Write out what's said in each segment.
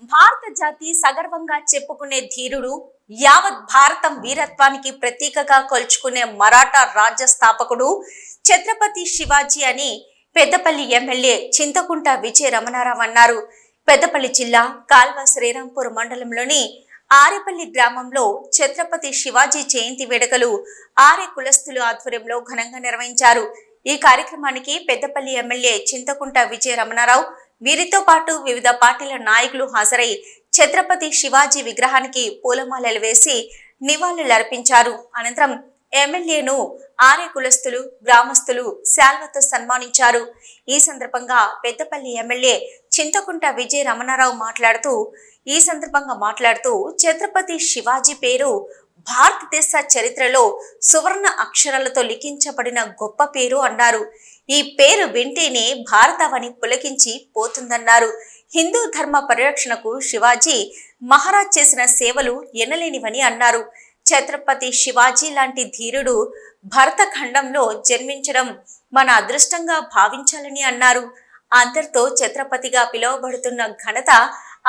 భారత జాతి సగర్వంగా చెప్పుకునే ధీరుడు, యావత్ భారతం వీరత్వానికి ప్రతీకగా కొల్చుకునే మరాఠా రాజ్య స్థాపకుడు ఛత్రపతి శివాజీ అని పెద్దపల్లి ఎమ్మెల్యే చింతకుంట విజయ రమణారావు అన్నారు. పెద్దపల్లి జిల్లా కాల్వ శ్రీరాంపూర్ మండలంలోని ఆరేపల్లి గ్రామంలో ఛత్రపతి శివాజీ జయంతి వేడుకలు ఆర్య కులస్తుల ఆధ్వర్యంలో ఘనంగా నిర్వహించారు. ఈ కార్యక్రమానికి పెద్దపల్లి ఎమ్మెల్యే చింతకుంట విజయ రమణారావు, వీరితో పాటు వివిధ పార్టీల నాయకులు హాజరై ఛత్రపతి శివాజీ విగ్రహానికి పూలమాలలు వేసి నివాళులర్పించారు. అనంతరం ఎమ్మెల్యేను ఆర్య కులస్తులు, గ్రామస్తులు శాల్వతో సన్మానించారు. ఈ సందర్భంగా పెద్దపల్లి ఎమ్మెల్యే చింతకుంట విజయ రమణారావు మాట్లాడుతూ ఛత్రపతి శివాజీ పేరు భారతదేశ చరిత్రలో సువర్ణ అక్షరాలతో లిఖించబడిన గొప్ప పేరు అన్నారు. ఈ పేరు వింటేనే భారతావని పులకించి పోతుందన్నారు. హిందూ ధర్మ పరిరక్షణకు శివాజీ మహారాజ్ చేసిన సేవలు ఎనలేనివని అన్నారు. ఛత్రపతి శివాజీ లాంటి ధీరుడు భరత ఖండంలో జన్మించడం మన అదృష్టంగా భావించాలని అన్నారు. అందరితో ఛత్రపతిగా పిలువబడుతున్న ఘనత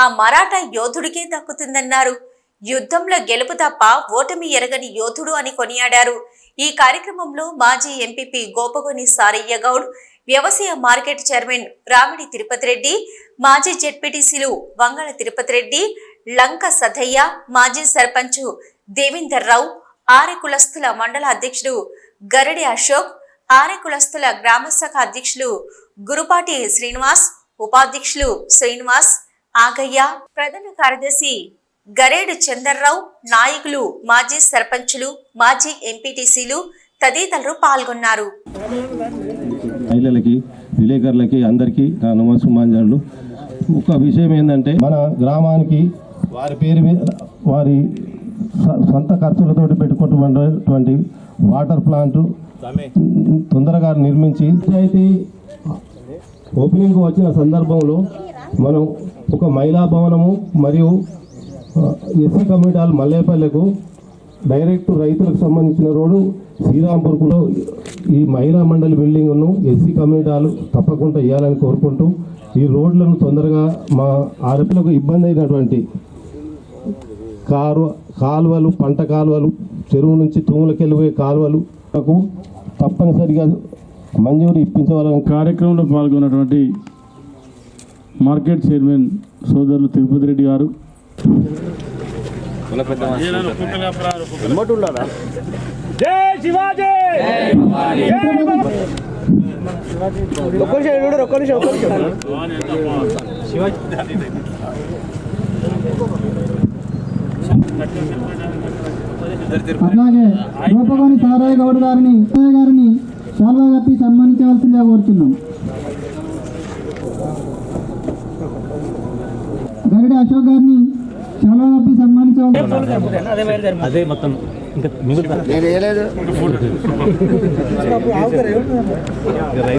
ఆ మరాఠా యోధుడికే దక్కుతుందన్నారు. యుద్ధంలో గెలుపు తప్ప ఓటమి ఎరగని యోధుడు అని కొనియాడారు. ఈ కార్యక్రమంలో మాజీ ఎంపీపీ గోపగోని సారయ్య గౌడ్, వ్యవసాయ మార్కెట్ చైర్మన్ రామిడి తిరుపతి రెడ్డి, మాజీ జెడ్పీటీసీలు వంగళ తిరుపతి రెడ్డి, లంక సదయ్య, మాజీ సర్పంచ్ దేవేందర్ రావు, ఆర్య కులస్తుల మండల అధ్యక్షుడు గరడి అశోక్, ఆర్య కులస్తుల గ్రామశాఖ అధ్యక్షులు గురుపాటి శ్రీనివాస్, ఉపాధ్యక్షులు శ్రీనివాస్, ఆగయ్య, ప్రధాన కార్యదర్శి గరేడు చందర్రావు, నాయకులు, మాజీ సర్పంచులు, మాజీ ఎంపీటీసీలు తదితరులు పాల్గొన్నారు. మహిళలకి, విలేకరులకి అందరికీ నా నమస్సుమాంజలు. ఒక విషయం ఏంటంటే, మన గ్రామానికి వారి పేరు మీద వారి సొంత ఖర్చులతో పెట్టుకుంటున్నటువంటి వాటర్ ప్లాంట్ తొందరగా నిర్మించి పంచాయతీ ఓపెనింగ్ వచ్చిన సందర్భంలో మనం ఒక మహిళా భవనము మరియు ఎస్సీ కమ్యూనిటీ మల్లేపల్లెకు డైరెక్ట్ రైతులకు సంబంధించిన రోడ్డు శ్రీరాంపూర్లో ఈ మహిళా మండలి బిల్డింగ్ను ఎస్సీ కమ్యూనిటీ తప్పకుండా ఇవ్వాలని కోరుకుంటూ ఈ రోడ్లను తొందరగా మా ఆడపిల్లకు ఇబ్బంది అయినటువంటి కాలువలు, పంట కాలువలు, చెరువు నుంచి తూములకు వెళ్ళిపోయే కాలువలు తప్పనిసరిగా మంజూరు ఇప్పించవాలని కార్యక్రమంలో పాల్గొన్నటువంటి మార్కెట్ చైర్మన్ సోదరులు తిరుపతి రెడ్డి గారు, అట్లాగే రూపగోని సారయ్య గౌడ్ గారిని చాలా కప్పి సన్మానించవలసిందిగా కోరుతున్నాం. గరిడి అశోక్ గారిని చాలా కప్పి సన్మానించవలసింది.